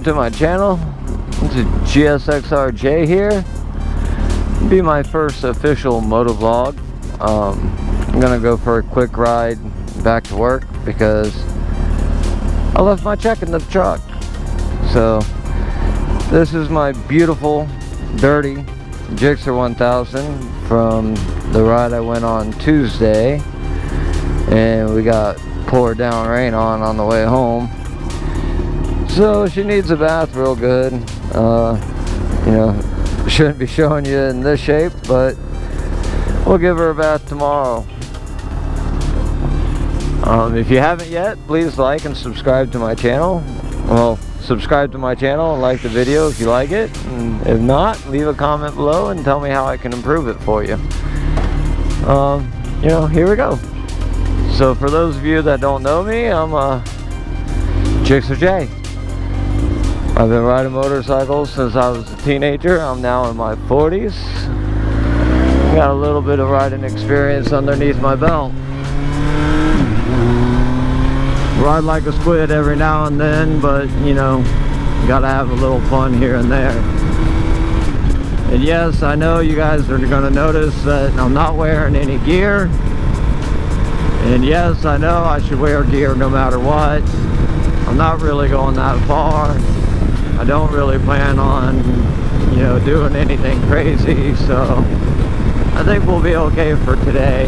to my channel. This is GSXRJaye here. It'll be my first official MotoVlog. I'm gonna go for a quick ride back to work because I left my check in the truck. So this is my beautiful, dirty GSXR 1000 from the ride I went on Tuesday, and we got poured down rain on the way home. So she needs a bath real good. You know, shouldn't be showing you in this shape, but we'll give her a bath tomorrow. If you haven't yet, please like and subscribe to my channel. Well, subscribe to my channel and like the video if you like it. And if not, leave a comment below and tell me how I can improve it for you. You know, here we go. So for those of you that don't know me, I'm GSXRJaye. I've been riding motorcycles since I was a teenager. I'm now in my 40s. Got a little bit of riding experience underneath my belt. Ride like a squid every now and then, but you know, gotta have a little fun here and there. And yes, I know you guys are gonna notice that I'm not wearing any gear. And yes, I know I should wear gear no matter what. I'm not really going that far. I don't really plan on, you know, doing anything crazy, so I think we'll be okay for today.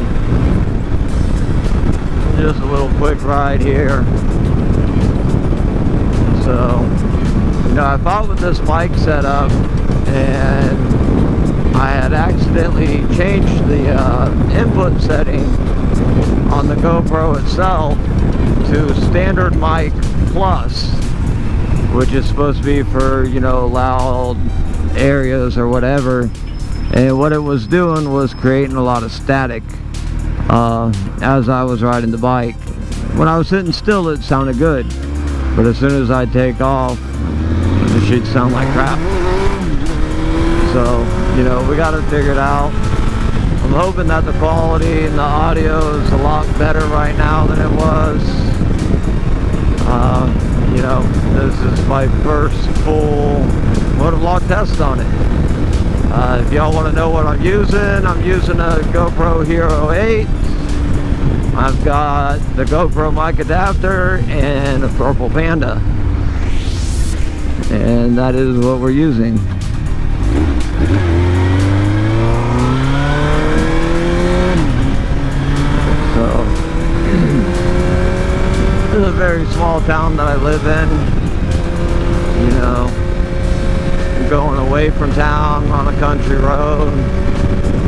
Just a little quick ride here. So, you know, I thought with this mic setup, and I had accidentally changed the input setting on the GoPro itself to standard mic plus, which is supposed to be for, you know, loud areas or whatever. And what it was doing was creating a lot of static as I was riding the bike. When I was sitting still, it sounded good, but as soon as I take off, the shit sound like crap. So, you know, we got it figured out. I'm hoping that the quality and the audio is a lot better right now than it was. You know, this is my first full MotoVlog test on it. If y'all want to know what I'm using a GoPro Hero 8. I've got the GoPro mic adapter and a Purple Panda. And that is what we're using. This is a very small town that I live in. You know, I'm going away from town on a country road.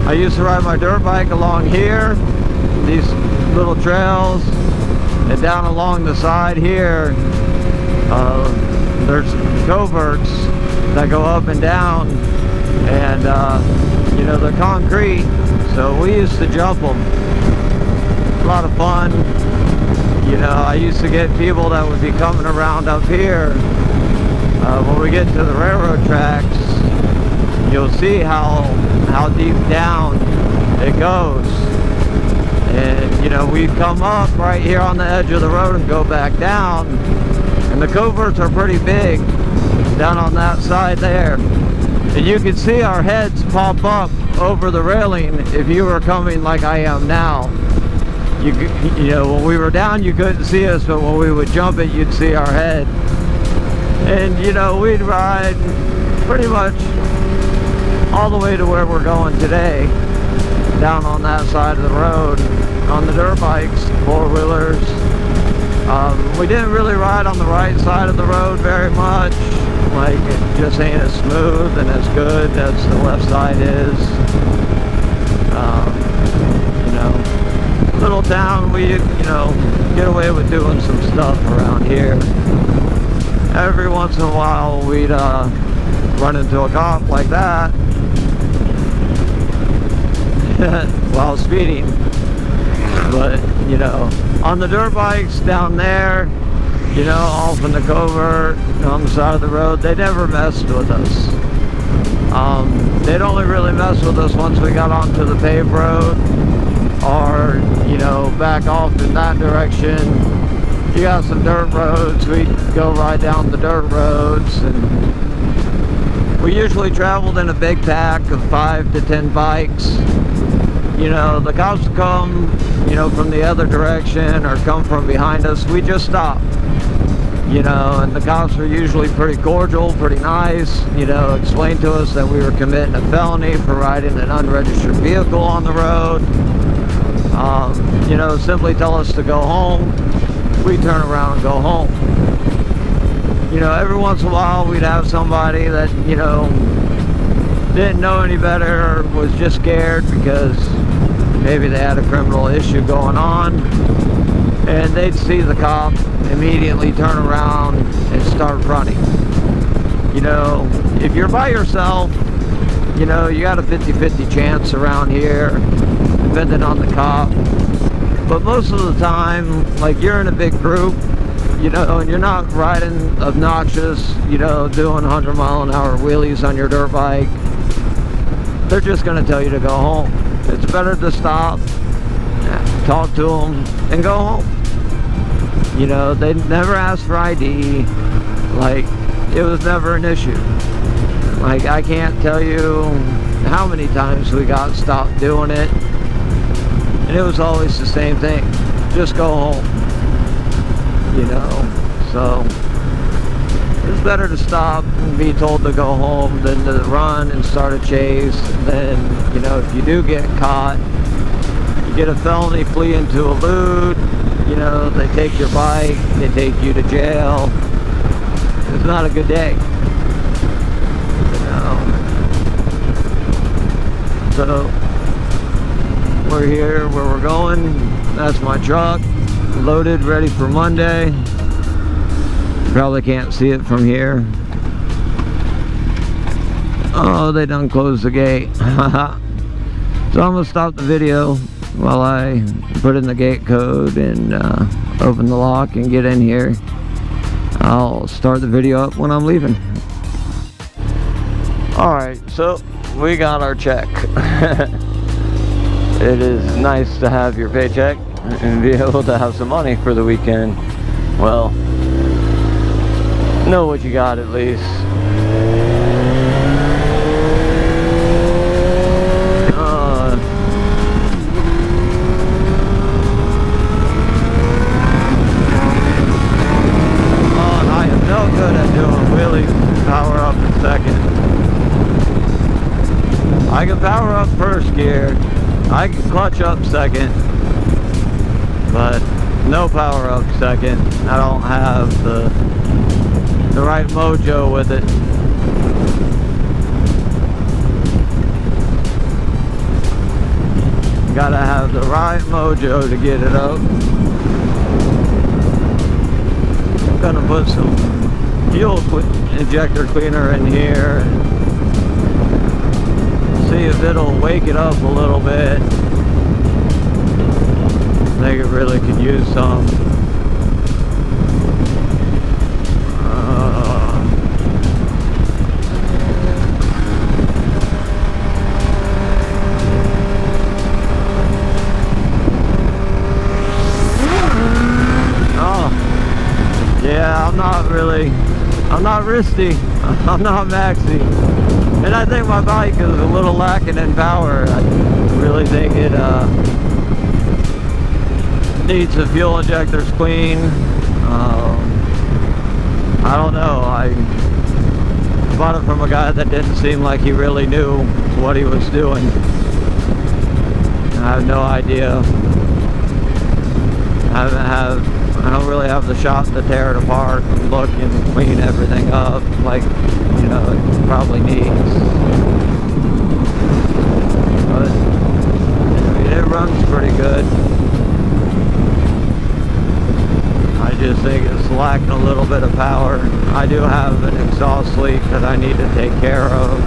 I used to ride my dirt bike along here, these little trails, and down along the side here, there's coverts that go up and down, and you know, they're concrete, so we used to jump them. A lot of fun. You know, I used to get people that would be coming around up here. When we get to the railroad tracks, you'll see how deep down it goes. And, you know, we come up right here on the edge of the road and go back down. And the coverts are pretty big down on that side there. And you can see our heads pop up over the railing if you were coming like I am now. You know, when we were down, you couldn't see us, but when we would jump it, you'd see our head. And, you know, we'd ride pretty much all the way to where we're going today, down on that side of the road, on the dirt bikes, four-wheelers. We didn't really ride on the right side of the road very much. Like, it just ain't as smooth and as good as the left side is. You know, little town, we, you know, get away with doing some stuff around here. Every once in a while we'd run into a cop like that while speeding. But, you know, on the dirt bikes down there, you know, off in the covert, on the side of the road, they never messed with us. They'd only really mess with us once we got onto the paved road, or, you know, back off in that direction. you got some dirt roads, we go ride down the dirt roads. And we usually traveled in a big pack of 5 to 10 bikes. You know, the cops come, you know, from the other direction or come from behind us, we just stop. You know, and the cops were usually pretty cordial, pretty nice, you know, explained to us that we were committing a felony for riding an unregistered vehicle on the road. You know, simply tell us to go home. We turn around and go home. You know, every once in a while we'd have somebody that, you know, didn't know any better or was just scared because maybe they had a criminal issue going on, and they'd see the cop, immediately turn around and start running. You know, if you're by yourself, you know, you got a 50-50 chance around here, depending on the cop. But most of the time, like, you're in a big group, you know, and you're not riding obnoxious, you know, doing 100-mile-an-hour wheelies on your dirt bike. They're just going to tell you to go home. It's better to stop, talk to them, and go home. You know, they never asked for ID. Like, it was never an issue. Like, I can't tell you how many times we got stopped doing it, and it was always the same thing. Just go home. You know, so it's better to stop and be told to go home than to run and start a chase. And then, you know, if you do get caught, you get a felony plea into elude. You know, they take your bike, they take you to jail. It's not a good day. You know. So, we're here where we're going. That's my truck, loaded, ready for Monday. Probably can't see it from here. Oh, they done closed the gate. So I'm gonna stop the video while I put in the gate code and open the lock and get in here. I'll start the video up when I'm leaving. Alright, so we got our check. It is nice to have your paycheck and be able to have some money for the weekend. Well, know what you got at least. I am no good at doing wheelies, power up in second. I can power up first gear, I can clutch up second, but no power up second. I don't have the right mojo with it. Gotta have the right mojo to get it up. I'm gonna put some fuel injector cleaner in here and see if it'll wake it up a little bit. I think it really could use some. Yeah, I'm not wristy, I'm not maxy, and I think my bike is a little lacking in power. I really think it needs the fuel injectors clean. I don't know, I bought it from a guy that didn't seem like he really knew what he was doing. I have no idea. I don't really have the shop to tear it apart and look and clean everything up like, you know, it probably needs. But I mean, it runs pretty good. I just think it's lacking a little bit of power. I do have an exhaust leak that I need to take care of.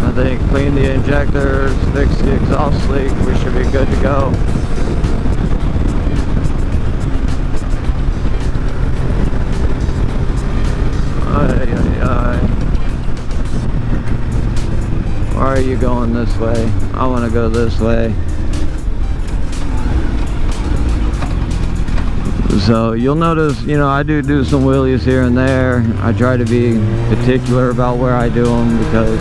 I think clean the injectors, fix the exhaust leak, we should be good to go. Why are you going this way? I want to go this way. So you'll notice, you know, I do some wheelies here and there. I try to be particular about where I do them because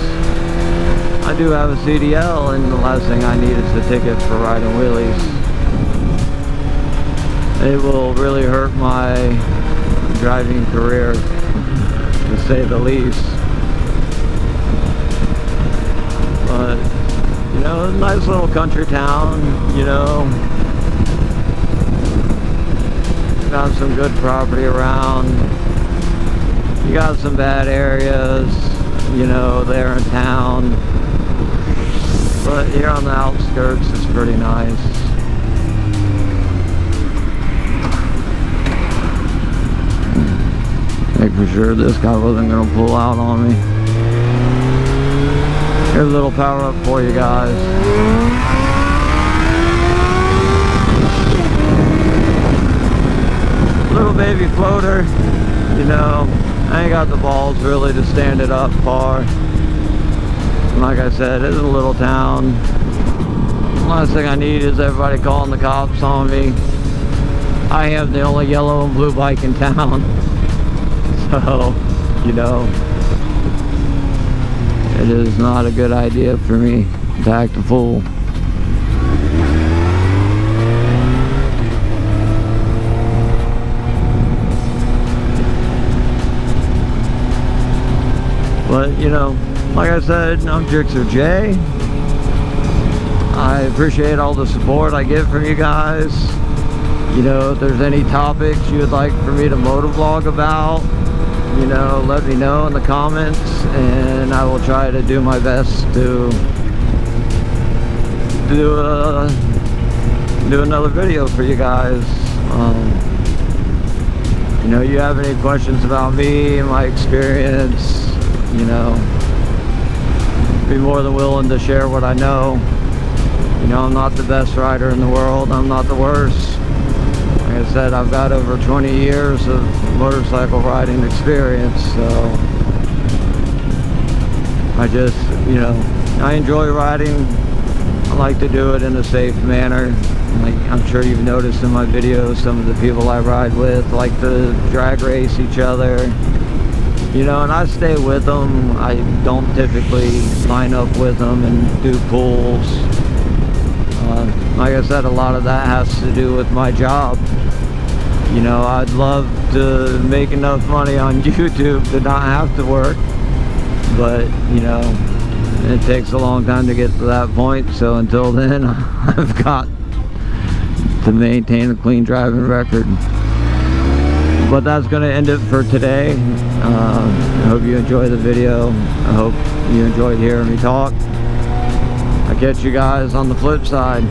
I do have a CDL, and the last thing I need is a ticket for riding wheelies. It will really hurt my driving career, to say the least. But, you know, nice little country town, you know. Got some good property around. You got some bad areas, you know, there in town. But here on the outskirts it's pretty nice. Make for sure this guy wasn't going to pull out on me. Here's a little power up for you guys. Little baby floater, you know, I ain't got the balls really to stand it up far. And like I said, it's a little town. Last thing I need is everybody calling the cops on me. I am the only yellow and blue bike in town. So, you know, it is not a good idea for me to act a fool. But, you know, like I said, I'm GSXRJaye. I appreciate all the support I get from you guys. You know, if there's any topics you would like for me to MotoVlog about, you know, let me know in the comments, and I will try to do my best to do another video for you guys. You know, you have any questions about me, my experience, you know, be more than willing to share what I know. You know, I'm not the best rider in the world. I'm not the worst. Like I said, I've got over 20 years of motorcycle riding experience, so I just, you know, I enjoy riding. I like to do it in a safe manner. Like I'm sure you've noticed in my videos, some of the people I ride with like to drag race each other. You know, and I stay with them. I don't typically line up with them and do pulls. Like I said, a lot of that has to do with my job. You know, I'd love to make enough money on YouTube to not have to work. But, you know, it takes a long time to get to that point. So until then, I've got to maintain a clean driving record. But that's going to end it for today. I hope you enjoyed the video. I hope you enjoyed hearing me talk. I'll catch you guys on the flip side.